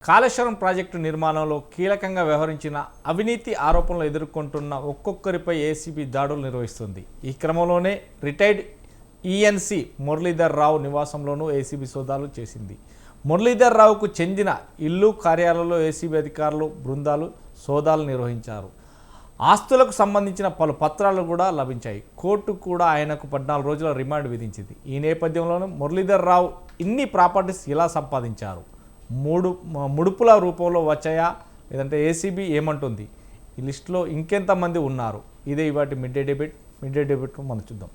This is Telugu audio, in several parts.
కాళేశ్వరం ప్రాజెక్టు నిర్మాణంలో కీలకంగా వ్యవహరించిన అవినీతి ఆరోపణలు ఎదుర్కొంటున్న ఒక్కొక్కరిపై ఏసీబీ దాడులు నిర్వహిస్తుంది. ఈ క్రమంలోనే retired ENC Muralidhar Rao నివాసంలోనూ ACB సోదాలు చేసింది. మురళీధర్ రావుకు చెందిన ఇల్లు, కార్యాలయంలో ఏసీబీ అధికారులు బృందాలు సోదాలు నిర్వహించారు. ఆస్తులకు సంబంధించిన పలు పత్రాలు కూడా లభించాయి. కోర్టు కూడా ఆయనకు 14 రోజుల రిమాండ్ విధించింది. ఈ నేపథ్యంలోనే మురళీధర్ రావు ఇన్ని ప్రాపర్టీస్ ఎలా సంపాదించారు, ముడుపుల రూపంలో వచ్చాయా, లేదంటే ఏసీబీ ఏమంటుంది, ఈ లిస్టులో ఇంకెంతమంది ఉన్నారు, ఇదే ఇవాటి మిడ్ డే డిబేట్ మనం చూద్దాం.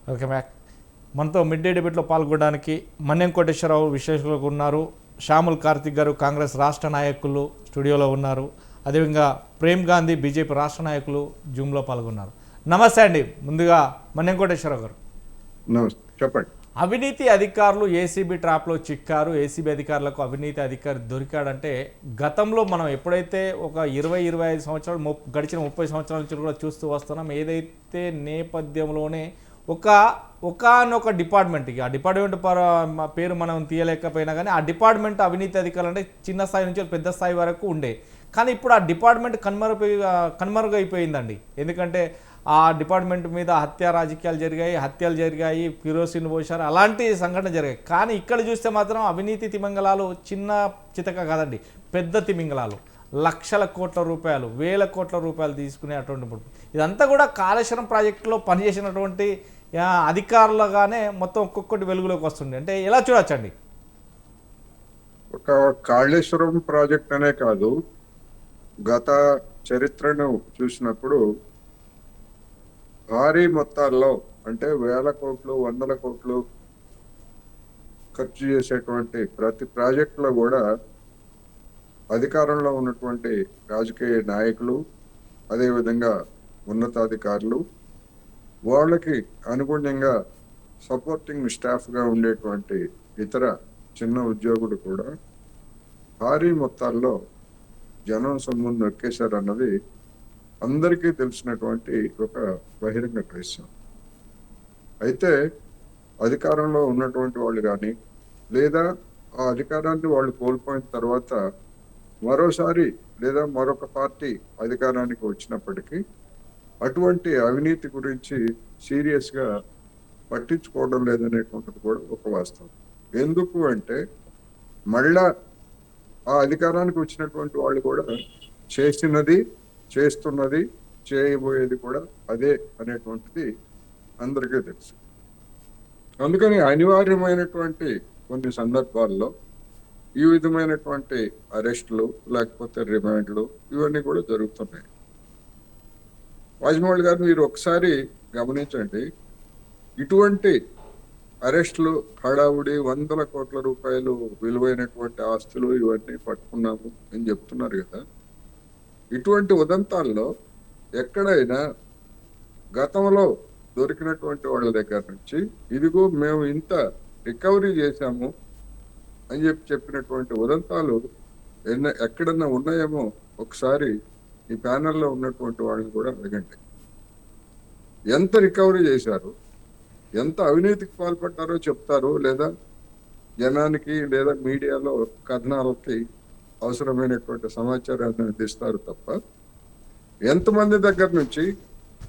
Welcome back. మనతో మిడ్ డే డిబేట్లో పాల్గొనడానికి మన్యం కోటేశ్వరరావు విశ్లేషకులు ఉన్నారు, శ్యాముల్ కార్తిక్ గారు కాంగ్రెస్ రాష్ట్ర నాయకులు స్టూడియోలో ఉన్నారు, అదేవిధంగా ప్రేమ్ గాంధీ బీజేపీ రాష్ట్ర నాయకులు జూమ్లో పాల్గొన్నారు. నమస్తే అండి. ముందుగా మన్యం కోటేశ్వరరావు గారు నమస్తే, చెప్పండి. అవినీతి అధికారులు ఏసీబీ ట్రాప్లో చిక్కారు. ఏసీబీ అధికారులకు అవినీతి అధికారి దొరికాడంటే గతంలో మనం ఎప్పుడైతే ఒక 20-25 సంవత్సరాలు గడిచిన 30 సంవత్సరాల నుంచి కూడా చూస్తూ వస్తున్నాం. ఏదైతే నేపథ్యంలోనే ఒకానొక డిపార్ట్మెంట్, ఆ డిపార్ట్మెంట్ పేరు మనం తీయలేకపోయినా కానీ ఆ డిపార్ట్మెంట్ అవినీతి అధికారులు అంటే చిన్న స్థాయి నుంచి పెద్ద స్థాయి వరకు ఉండే. కానీ ఇప్పుడు ఆ డిపార్ట్మెంట్ కనుమరుగైపోయిందండి. ఎందుకంటే ఆ డిపార్ట్మెంట్ మీద హత్యలు జరిగాయి, కిరోసిన్ పోశారు, అలాంటి సంఘటన జరిగాయి. కానీ ఇక్కడ చూస్తే మాత్రం అవినీతి తిమింగలాలు చిన్న చితక కాదండి, పెద్ద తిమింగలాలు, లక్షల కోట్ల రూపాయలు, వేల కోట్ల రూపాయలు తీసుకునే అటువంటి ఇదంతా కూడా కాళేశ్వరం ప్రాజెక్టులో పనిచేసినటువంటి అధికారులుగానే మొత్తం ఒక్కొక్కటి వెలుగులోకి వస్తుంది. అంటే ఎలా చూడొచ్చండి? ఒక కాళేశ్వరం ప్రాజెక్ట్ అనే కాదు, గత చరిత్రను చూసినప్పుడు భారీ మొత్తాల్లో అంటే వేల కోట్లు, వందల కోట్లు ఖర్చు చేసేటువంటి ప్రతి ప్రాజెక్టులో కూడా అధికారంలో ఉన్నటువంటి రాజకీయ నాయకులు, అదేవిధంగా ఉన్నతాధికారులు, వాళ్ళకి అనుగుణంగా సపోర్టింగ్ స్టాఫ్గా ఉండేటువంటి ఇతర చిన్న ఉద్యోగులు కూడా భారీ మొత్తాల్లో జనం సొమ్మును నొక్కేశారు అన్నది అందరికీ తెలిసినటువంటి ఒక బహిరంగ రహస్యం. అయితే అధికారంలో ఉన్నటువంటి వాళ్ళు కానీ, లేదా ఆ అధికారాన్ని వాళ్ళు కోల్పోయిన తర్వాత మరోసారి లేదా మరొక పార్టీ అధికారానికి వచ్చినప్పటికీ అటువంటి అవినీతి గురించి సీరియస్గా పట్టించుకోవడం లేదనేటువంటిది కూడా ఒక వాస్తవం. ఎందుకు అంటే మళ్ళా ఆ అధికారానికి వచ్చినటువంటి వాళ్ళు కూడా చేస్తున్నది, చేయబోయేది కూడా అదే అనేటువంటిది అందరికీ తెలుసు. అందుకని అనివార్యమైనటువంటి కొన్ని సందర్భాల్లో ఈ విధమైనటువంటి అరెస్టులు లేకపోతే రిమాండ్లు ఇవన్నీ కూడా జరుగుతున్నాయి. వాజ్మౌళి గారు, మీరు ఒకసారి గమనించండి, ఇటువంటి అరెస్టులు, హడావుడి, వందల కోట్ల రూపాయలు విలువైనటువంటి ఆస్తులు ఇవన్నీ పట్టుకున్నాము అని చెప్తున్నారు కదా. ఇటువంటి ఉదంతాల్లో ఎక్కడైనా గతంలో దొరికినటువంటి వాళ్ళ దగ్గర నుంచి ఇదిగో మేము ఇంత రికవరీ చేశాము అని చెప్పినటువంటి ఉదంతాలు ఎక్కడన్నా ఉన్నాయేమో ఒకసారి ఈ ప్యానెల్లో ఉన్నటువంటి వాళ్ళని కూడా అడగండి. ఎంత రికవరీ చేశారు, ఎంత అవినీతికి పాల్పడ్డారో చెప్తారు, లేదా జనానికి లేదా మీడియాలో కథనాలకి అవసరమైనటువంటి సమాచారాన్ని అందిస్తారు తప్ప ఎంతమంది దగ్గర నుంచి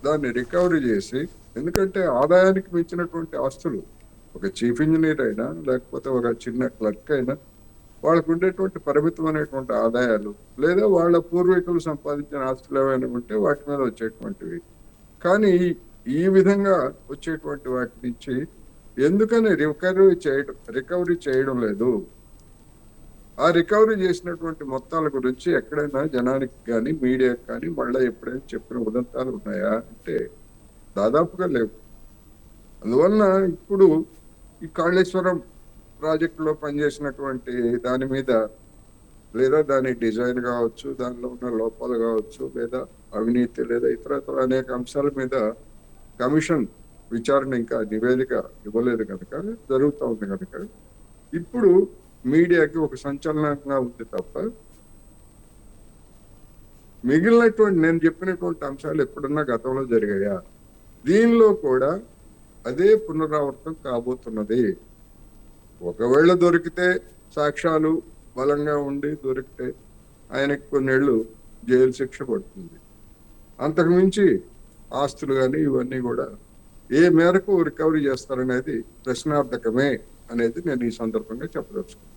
దాన్ని రికవరీ చేసి, ఎందుకంటే ఆదాయానికి మించినటువంటి ఆస్తులు, ఒక చీఫ్ ఇంజనీర్ అయినా లేకపోతే ఒక చిన్న క్లర్క్ అయినా వాళ్ళకు ఉండేటువంటి పరిమితమైనటువంటి ఆదాయాలు, లేదా వాళ్ళ పూర్వీకులు సంపాదించిన ఆస్తులు ఏమైనా ఉంటే వాటి మీద వచ్చేటువంటివి. కానీ ఈ విధంగా వచ్చేటువంటి వాటి నుంచి ఎందుకని రికవరీ చేయడం లేదు? ఆ రికవరీ చేసినటువంటి మొత్తాల గురించి ఎక్కడైనా జనానికి కానీ మీడియాకి కానీ మళ్ళీ ఎప్పుడైనా చెప్పిన ఉదంతాలు ఉన్నాయా అంటే దాదాపుగా లేవు. అందువలన ఇప్పుడు ఈ కాళేశ్వరం ప్రాజెక్టులో పనిచేసినటువంటి దాని మీద, లేదా దాని డిజైన్ కావచ్చు, దానిలో ఉన్న లోపాలు కావచ్చు, లేదా అవినీతి, లేదా ఇతర అనేక అంశాల మీద కమిషన్ విచారణ ఇంకా నివేదిక ఇవ్వలేదు కనుక, జరుగుతూ ఉంది కనుక ఇప్పుడు మీడియాకి ఒక సంచలనంగా ఉంది తప్ప మిగిలినటువంటి నేను చెప్పినటువంటి అంశాలు ఎప్పుడన్నా గతంలో జరిగాయా? దీనిలో కూడా అదే పునరావృతం కాబోతున్నది. ఒకవేళ దొరికితే సాక్ష్యాలు బలంగా ఉండి దొరికితే ఆయనకి కొన్నేళ్ళు జైలు శిక్ష పడుతుంది. అంతకుమించి ఆస్తులు కానీ ఇవన్నీ కూడా ఏ మేరకు రికవరీ చేస్తారనేది ప్రశ్నార్థకమే అనేది నేను ఈ సందర్భంగా చెప్పదలుచుకున్నాను.